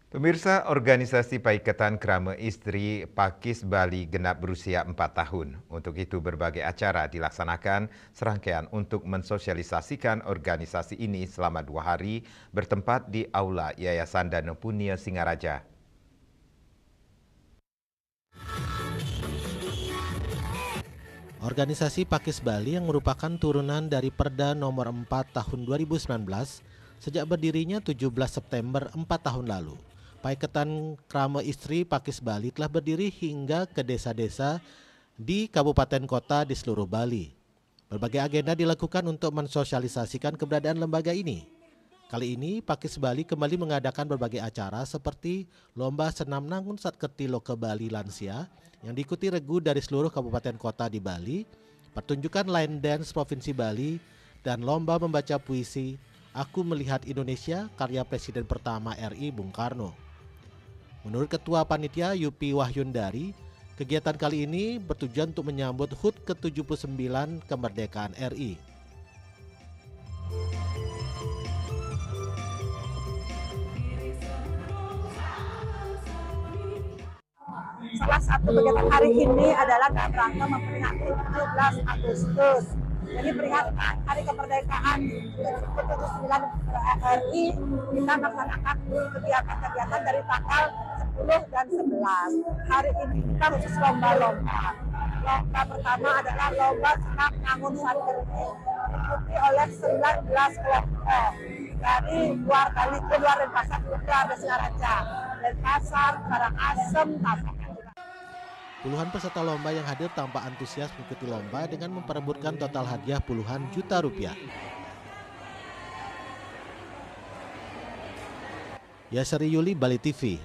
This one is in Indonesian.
Pemirsa, organisasi Paikatan Krama Istri Pakis Bali genap berusia 4 tahun. Untuk itu berbagai acara dilaksanakan serangkaian untuk mensosialisasikan organisasi ini selama 2 hari bertempat di Aula Yayasan Dana Punia Singaraja. Organisasi Pakis Bali yang merupakan turunan dari Perda nomor 4 tahun 2019 sejak berdirinya 17 September 4 tahun lalu. Paikatan Krama Istri Pakis Bali telah berdiri hingga ke desa-desa di kabupaten kota di seluruh Bali. Berbagai agenda dilakukan untuk mensosialisasikan keberadaan lembaga ini. Kali ini Pakis Bali kembali mengadakan berbagai acara seperti Lomba Senam Nangun Satketi Loke Bali Lansia yang diikuti regu dari seluruh kabupaten kota di Bali, pertunjukan line dance Provinsi Bali, dan lomba membaca puisi Aku Melihat Indonesia karya Presiden pertama RI Bung Karno. Menurut Ketua Panitia Yupi Wahyundari, kegiatan kali ini bertujuan untuk menyambut HUT ke-79 kemerdekaan RI. Salah satu kegiatan hari ini adalah dalam rangka memperingati 17 Agustus. Jadi peringatan Hari Kemerdekaan ke-79 RI, kita melaksanakan kegiatan-kegiatan dari tanggal 10 dan 11. Hari ini kita khusus lomba-lomba. Lomba pertama adalah lomba senam Nangun Satketi, diikuti oleh 19 kelompok dari luar Bali, luar Denpasar, luar Singaraja, Denpasar, Karangasem, Tapak. Puluhan peserta lomba yang hadir tampak antusias mengikuti lomba dengan memperebutkan total hadiah puluhan juta rupiah. Yasari Yuli, Bali TV.